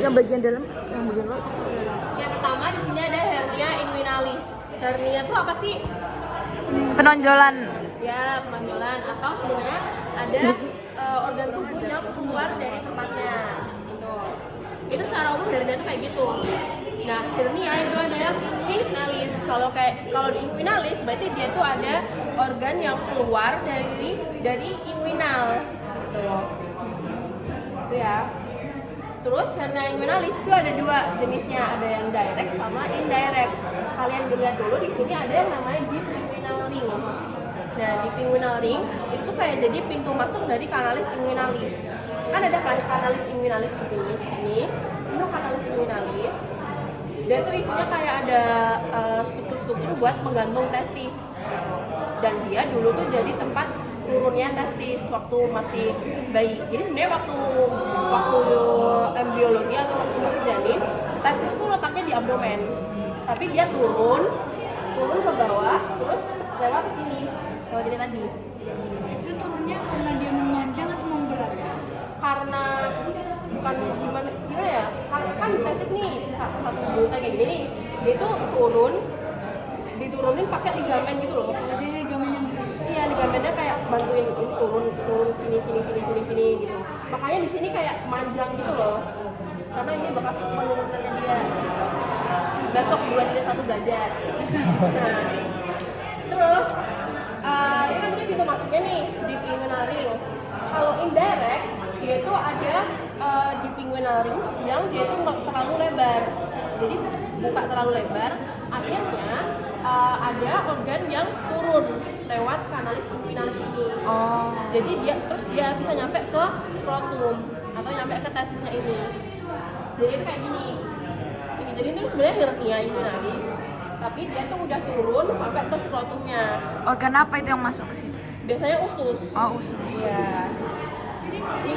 Yang bagian dalam, yang bagian luar. Yang pertama di sini ada hernia inguinalis. Hernia itu apa sih? Penonjolan. Ya, penonjolan atau sebenarnya ada organ tubuh yang keluar dari tempatnya. Gitu. Itu secara umum hernia itu kayak gitu. Nah, hernia itu ada yang inguinalis. Kalau di inguinalis berarti dia tuh ada organ yang keluar dari inguinal gitu. Itu ya. Terus hernia inguinalis itu ada dua jenisnya, ada yang direct sama indirect. Kalian lihat dulu di sini ada yang namanya deep inguinal ring. Nah, deep inguinal ring itu tuh kayak jadi pintu masuk dari kanalis inguinalis. Kan ada kanalis inguinalis di sini. Ini kanalis inguinalis. Dia tuh isinya kayak ada struktur-struktur buat penggantung testis gitu. Dan dia dulu tuh jadi tempat turunnya testis waktu masih bayi. Jadi sebenarnya waktu embriologi atau waktu masih janin, testis tuh letaknya di abdomen. Tapi dia turun ke bawah, terus lewat ke sini, lewat ini tadi. Itu turunnya karena dia memanjang atau memberat? Karena bukan gimana ya, kan testis nih satu buta kayak gini nih, dia tuh diturunin pakai ligamen gitu loh. Jadi ligamennya berat. Iya, ligamennya kayak bantuin ini turun sini gitu. Makanya di sini kayak manjang gitu loh. Karena ini bekas penurunannya dia. Besok bulan dia 1 derajat. Nah, terus ini kan tadi pintu masuknya nih di inguinal ring. Kalau indirect dia itu ada di inguinal ring yang dia itu nggak terlalu lebar. Jadi buka terlalu lebar, akhirnya ada organ yang turun lewat kanalis inguinalis ini. Oh. Jadi dia bisa nyampe ke skrotum atau nyampe ke testisnya ini. Jadi itu kayak gini. Jadi itu sebenarnya hernia inguinalis, tapi dia tuh udah turun sampai ke skrotumnya. Organ apa itu yang masuk ke situ? Biasanya usus. Oh, usus. Iya. Ini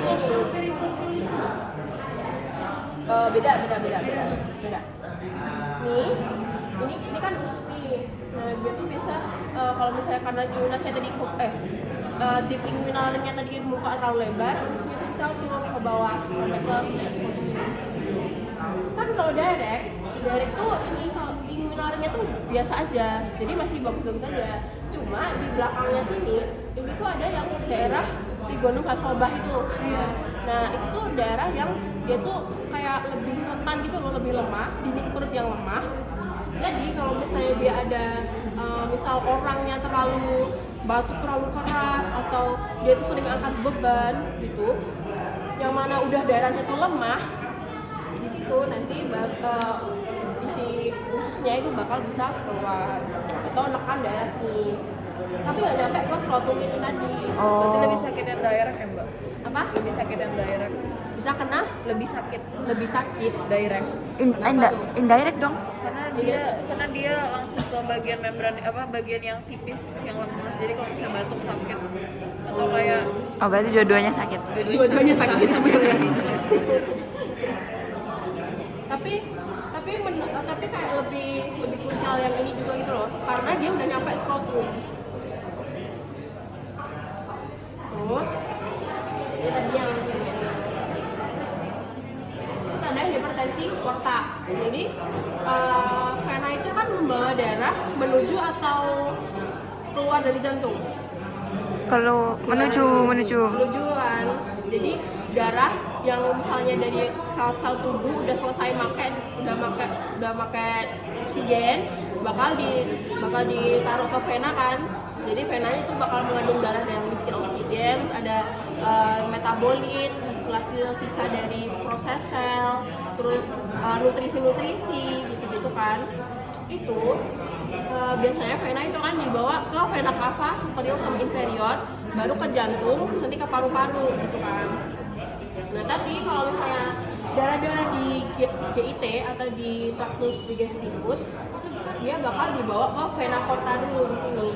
beda. Ini kan usus nih. Nah, dia tuh bisa kalau misalnya karena inguinalnya tadi deep inguinal ringnya tadi muka terlalu lebar, ususnya tuh bisa turun ke bawah sampai ke skrotum ini. Kan kalau direct tuh ini kalau inguinal ringnya tuh biasa aja, jadi masih bagus-bagus aja. Cuma di belakangnya sini, ini tuh ada yang daerah trigonum hasobah itu. Nah, itu tuh daerah yang dia tuh kayak lebih rentan gitu loh, lebih lemah, dinding perut yang lemah. Jadi kalau misalnya dia ada misal orangnya batuk terlalu keras atau dia tuh sering angkat beban gitu, yang mana udah daerahnya tuh lemah, di situ nanti isi ususnya itu bakal bisa keluar atau nekan daerah sini. Tapi nggak nyampe ke skrotum ini tadi. Berarti lebih sakit yang direct ya mbak? Apa? Lebih sakit yang direct. Bisa kena Lebih sakit direct. Indirect dong. Karena dia langsung ke bagian membran bagian yang tipis yang lemah. Jadi kalau bisa batuk sakit atau kayak Oh, berarti dua-duanya sakit. Dua-duanya sakit sebenarnya. tapi kayak lebih krusial yang ini juga gitu loh, karena dia udah nyampe skrotum. Terus ini tadi yang terus ada hipertensi porta. Jadi vena itu kan membawa darah menuju atau keluar dari jantung. Kalau menuju kan. Jadi darah yang misalnya dari sel-sel tubuh udah selesai udah pakai oksigen bakal ditaruh ke vena kan. Jadi venanya itu bakal mengandung darah yang miskin oksigen, ada metabolit, sisa dari proses sel, terus nutrisi gitu kan. Itu biasanya vena itu kan dibawa ke vena cava superior sama inferior, baru ke jantung, nanti ke paru-paru gitu kan. Nah, tapi kalau misalnya darah-darah di GIT atau di tractus digestivus itu dia bakal dibawa ke vena porta dulu di sini.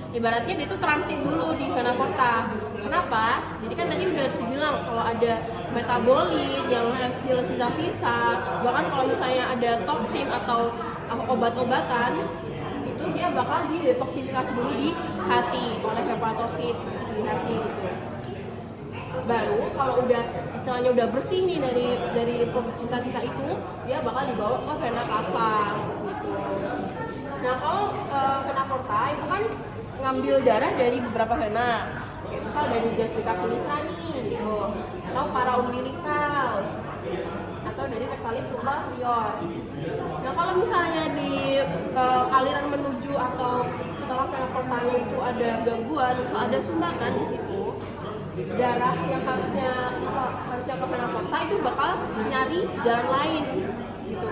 Ibaratnya dia tuh transit dulu di vena porta. Kenapa? Jadi kan tadi udah bilang kalau ada metabolit yang hasil sisa-sisa, bahkan kalau misalnya ada toksin atau obat-obatan, itu dia bakal didetoksifikasi dulu di hati oleh hepatosit di hati gitu. baru kalau udah istilahnya udah bersih nih dari sisa-sisa itu, dia bakal dibawa ke vena cava gitu. Nah kalau vena porta itu kan ngambil darah dari beberapa vena, kayak misal dari gastrica sinistra nih gitu, atau paraumbilikal, atau dari rectalis superior. Nah kalau misalnya di aliran menuju atau setelah vena portanya itu ada gangguan, terus ada sumbatan di situ, darah yang harusnya ke vena porta itu bakal nyari jalan lain gitu.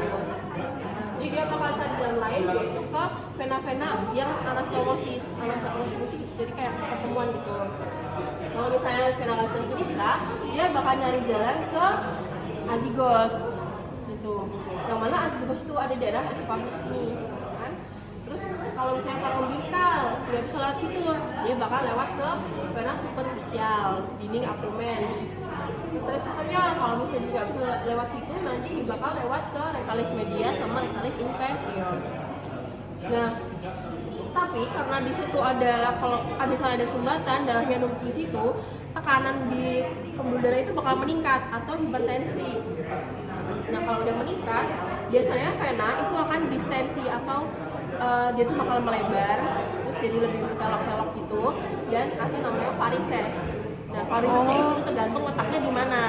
Jadi dia bakal cari jalan lain, yaitu ke vena-vena yang anastomosis itu jadi kayak pertemuan gitu. Kalau misalnya vena gastrica sinistra, dia bakal nyari jalan ke azigos gitu. Yang mana azigos itu ada daerah esophagus ini kan. Terus kalau misalnya paraumbilikal nggak bisa lewat situ, dia bakal lewat ke vena superficial dinding abdomen. Rectalis superior kalau misalnya nggak bisa lewat situ, nanti bakal lewat ke rectalis media sama rectalis inferior. Nah, tapi karena di situ ada, kalau misalnya ada sumbatan, darahnya numpuk di situ, tekanan di pembuluh darah itu bakal meningkat atau hipertensi. Nah kalau udah meningkat, biasanya vena itu akan distensi atau dia tuh bakal melebar, terus jadi lebih berkelok-kelok gitu, dan ada namanya varises. Nah varisesnya itu tergantung letaknya di mana.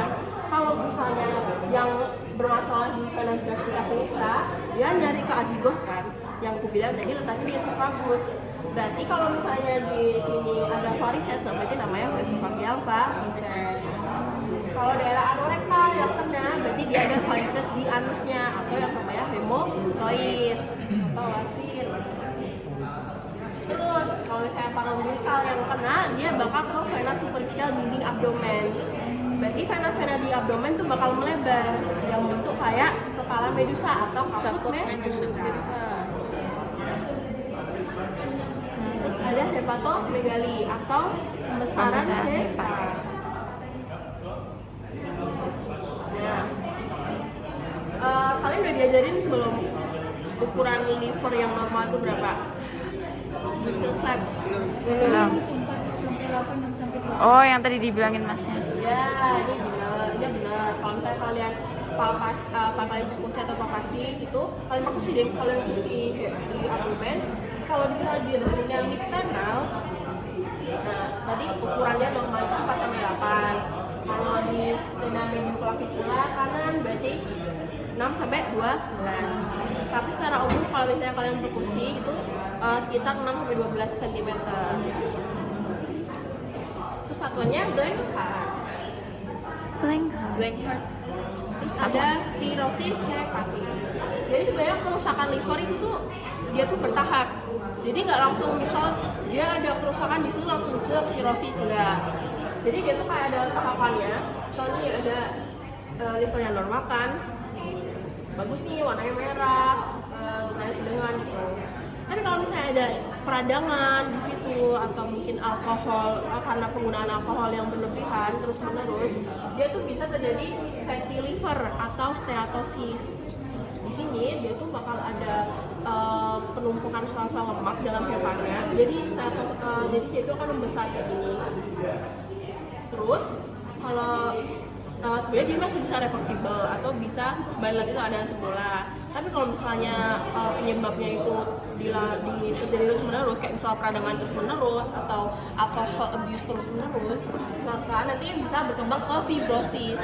Kalau misalnya yang bermasalah di vena gastrica sinistra, dia nyari ke azigos kan, yang aku bilang tadi letaknya di esophagus. Berarti kalau misalnya di sini ada varises, nah berarti namanya esophageal varises. Kalau daerah anorektal yang kena, berarti dia ada varises di anusnya atau yang namanya hemorroid atau wasir. Terus kalau misalnya paraumbilikal yang kena, dia bakal ke vena superficial dinding abdomen. Berarti vena-vena di abdomen tuh bakal melebar, yang bentuk kayak kepala medusa atau kaput medusa. Terus ada hepatomegali atau pembesaran hepa. Nah, kalian udah diajarin belum ukuran liver yang normal itu berapa? Muscle lab. Belum. 4 sampai 8 dan sampai 12. Oh, yang tadi dibilangin masnya. Ya, ini benar. Kalau misalnya kalian kalian perkusi atau palpasi itu, kalian perkusi di abdomen. Kalau di yang external, nah tadi ukurannya normal itu 4 sampai 8. Kalau di vena medioclavicular kanan berarti 6 sampai 12. Tapi secara umum kalau misalnya kalian perkusi itu sekitar 6 sampai 12 cm. Terus satuannya blank heart. Blank heart. Terus ada cirrhosis hepatis. Jadi sebenarnya kerusakan liver itu tuh dia tuh bertahap. Jadi nggak langsung misal dia ada kerusakan di situ langsung ke cirrhosis, enggak. Jadi dia tuh kayak ada tahapannya. Misalnya ada liver yang normal kan, bagus nih warnanya merah, warnanya sedengan gitu. Tapi kalau misalnya ada peradangan di situ atau mungkin alkohol karena penggunaan alkohol yang berlebihan terus menerus, dia tuh bisa terjadi fatty liver atau steatosis. Di sini dia tuh bakal ada penumpukan sel-sel lemak dalam hepatnya. Jadi jadi dia itu akan membesar kayak gini. Terus kalau sebenarnya dia masih bisa reversible atau bisa balik lagi ke keadaan semula. Tapi kalau misalnya penyebabnya itu terjadi terus menerus, kayak misal peradangan terus menerus atau alcohol abuse terus menerus, maka nanti bisa berkembang ke fibrosis.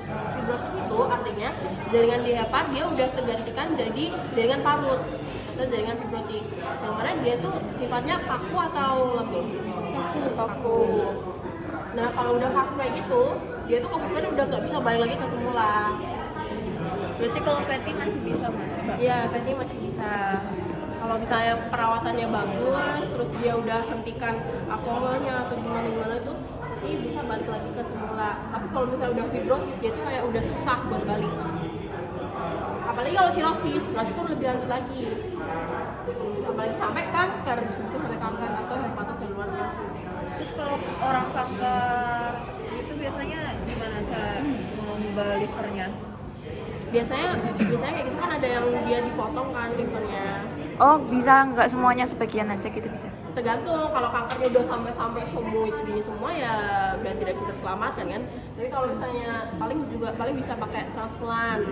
Fibrosis itu artinya jaringan di hepat dia udah tergantikan jadi jaringan parut atau jaringan fibrotik. Yang mana dia tuh sifatnya kaku atau lembut? Kaku. Nah kalau udah kaku kayak gitu, dia tuh kemungkinan udah nggak bisa balik lagi ke semula. Berarti kalau fatty masih bisa, Mbak? Iya, fatty masih bisa. Kalau misalnya perawatannya bagus, terus dia udah hentikan alkoholnya atau gimana itu, nanti bisa balik lagi ke semula. Tapi kalau misalnya udah fibrosis, dia tuh kayak udah susah buat balik. Apalagi kalau cirrhosis itu lebih lanjut lagi. Apalagi sampai kanker, bisa itu sampai kanker atau hepatoselular karsin. Terus kalau orang kanker itu biasanya gimana cara mengubah livernya? Biasanya kayak gitu kan ada yang dia dipotong kan livernya. Oh, bisa nggak semuanya, sebagian aja gitu bisa. Tergantung, kalau kankernya udah sampai semua segini semua ya udah tidak bisa terselamatkan kan. Tapi kalau misalnya paling bisa pakai transplant.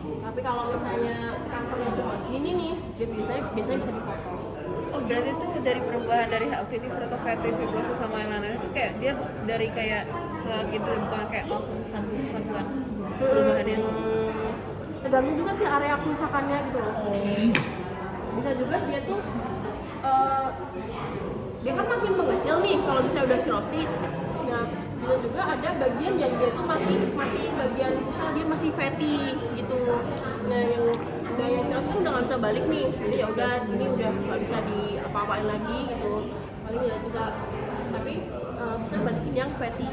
Tapi kalau misalnya kankernya cuma segini nih, dia biasanya bisa dipotong. Oh berarti tuh dari perubahan dari HLT atau fatty fibrosis sama yang lain itu kayak dia dari kayak segitu, bukan kayak langsung satuan perubahannya. Tergantung juga sih area kerusakannya gitu loh. Bisa juga dia tuh dia kan makin mengecil nih kalau misalnya udah sirosis. Nah, bisa juga ada bagian yang dia tuh masih bagian misal dia masih fatty gitu. Nah, yang sirosis kan udah nggak bisa balik nih. Jadi ya udah ini udah nggak bisa diapa-apain lagi gitu. Paling nggak bisa, tapi bisa balikin yang fatty.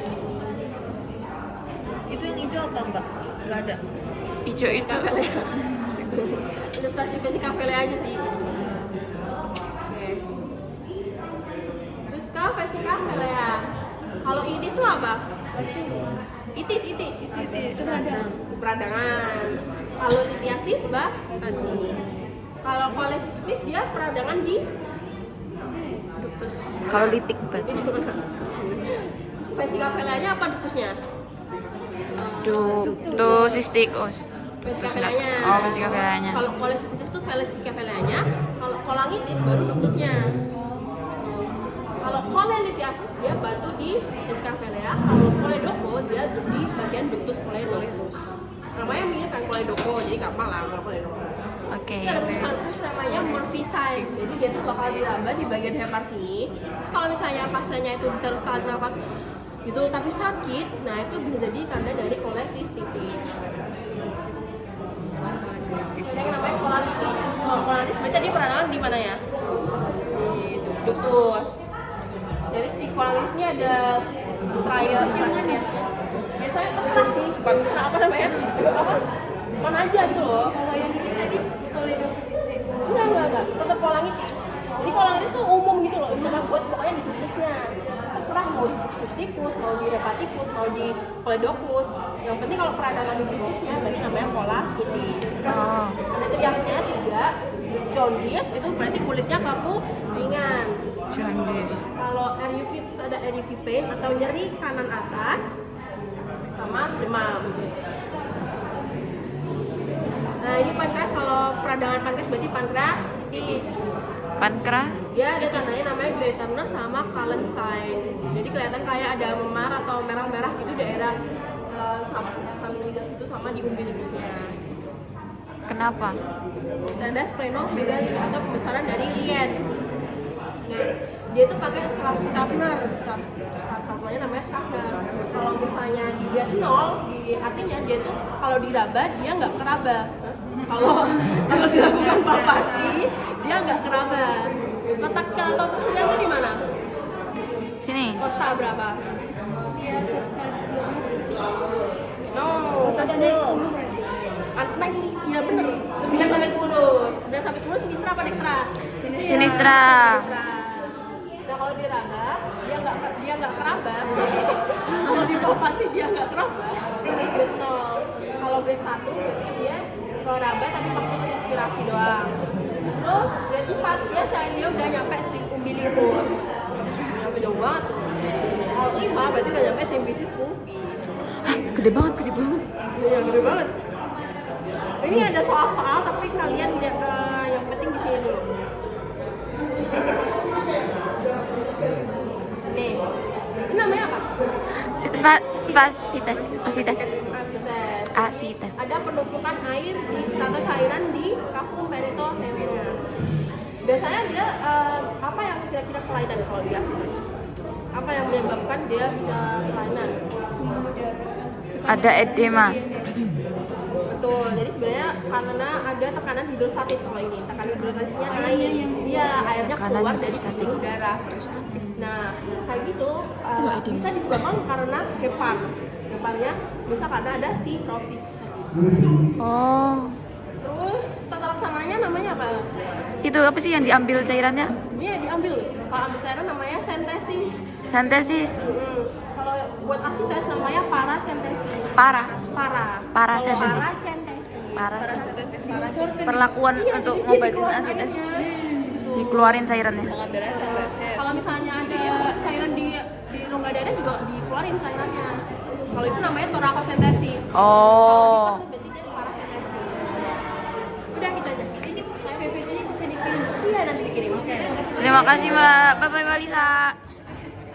Itu yang hijau apa mbak? Nggak ada. Ijo itu. Ilustrasi vesicapele aja sih. Oke. Terus ke vesicapele ya. Kalau itis tuh apa? Itis. Itu ada. Peradangan. Kalau litiasis, Mbak? Kalau kolesistis dia peradangan di ductus. Kalau litik berarti. Vesicapelanya apa ductusnya? Ductus cysticus. Vesicapelanya. Oh, vesicapelanya. Kalau kolesistis itu vesicapelanya, kalau kolangitis baru ductusnya. Kalau kolelitiasis dia batu di vesicapelea, kalau koledoko dia di bagian ductus koledocus. Namanya mirip kan koledoko, jadi gampang lah kalau koledoko. Oke. Ada khusus namanya morphicise, jadi dia tuh bakal diraba di bagian hepar sini. Terus kalau misalnya pasiennya itu ditaruh tarik nafas gitu tapi sakit, nah itu bisa jadi tanda dari kolesistitis. Ada yang namanya kolanitis. Kalau kolanitis berarti dia peradangan di mana ya? Di ductus. Jadi si kolanitis ini ada trias pankreasnya. Biasanya terserah sih, bukan terserah apa namanya? Apa? Mana aja gitu loh. Kalau yang ini tadi koledocystis. Enggak. Tetap kolanitis. Jadi kolanitis tuh umum gitu loh. Itu buat pokoknya di ductusnya. Terserah mau di cysticus, mau di hepatikus, mau di koledocus. Yang penting kalau peradangan di ductusnya berarti namanya kolanitis. Oh. Ada triasnya 3. Jaundice itu berarti kulitnya kaku ringan. Jaundice. Kalau RUP ada RUP pain atau nyeri kanan atas sama demam. Nah ini pankreas, kalau peradangan pankreas berarti pankreatitis. Pankra. Dia ada tandanya namanya Gray Turner sama Cullen sign. Jadi kelihatan kayak ada memar atau merah-merah gitu daerah samping itu sama di umbilicusnya. Kenapa? Ada splenomegaly atau pembesaran dari lien. Nah, dia itu pakai Schaffner. Schaffnernya namanya Schaffner. Kalau misalnya dia 0, artinya dia tuh kalau diraba dia nggak keraba. Kalau dilakukan palpasi dia nggak keraba. Letak atau lihat tuh di mana? Sini. Kosta berapa? Dia prostagionis. No. Ada dari 10 berarti. Nah, iya bener. 9 sampai 10. 9 sampai 10 sinistra apa dextra? Sinistra. Nah kalau diraba dia nggak keraba. Kalau di palpasi dia nggak keraba. Berarti grade 0. Kalau grade 1 berarti dia keraba tapi waktu inspirasi doang. Terus grade 4 dia dia udah nyampe umbilicus. Nyampe jauh banget tuh. Kalau 5 berarti udah nyampe symphysis pubis. Gede banget. Iya gede banget. Ini ada soal-soal tapi kalian yang penting di sini dulu. Nih, ini namanya apa? Fasitas. Asites. Ada penumpukan air atau cairan di kafum peritoneumnya. Biasanya dia apa yang kira-kira kelainan kalau di asites? Apa yang menyebabkan dia bisa kelainan? Ada edema. Betul, jadi sebenarnya karena ada tekanan hidrostatis kalau ini. Tekanan hidrostatisnya air, iya airnya Tekanan keluar dari hidrostatik. pembuluh darah. Nah, kayak gitu bisa disebabkan karena heparnya bisa karena ada cirrhosis. Oh. Terus tata laksananya namanya apa? Itu apa sih yang diambil cairannya? Iya diambil. Kalau ambil cairan namanya sentesis. Sintesis. Kalau buat asites namanya parasentesis. Parasentesis. Paracentesis. Perlakuan untuk ngobatin asites. Dikeluarin cairannya. Pengambilan sampai Kalau misalnya ada cairan di rongga dada juga dikeluarin cairannya. Kalau itu namanya torakosentesis. Oh. Kalau di perut berarti dia parasentesis. Udah gitu aja. Ini PPT-nya bisa dikirim. Iya nanti dikirim. Terima kasih Mbak. Bye bye Mbak Lisa.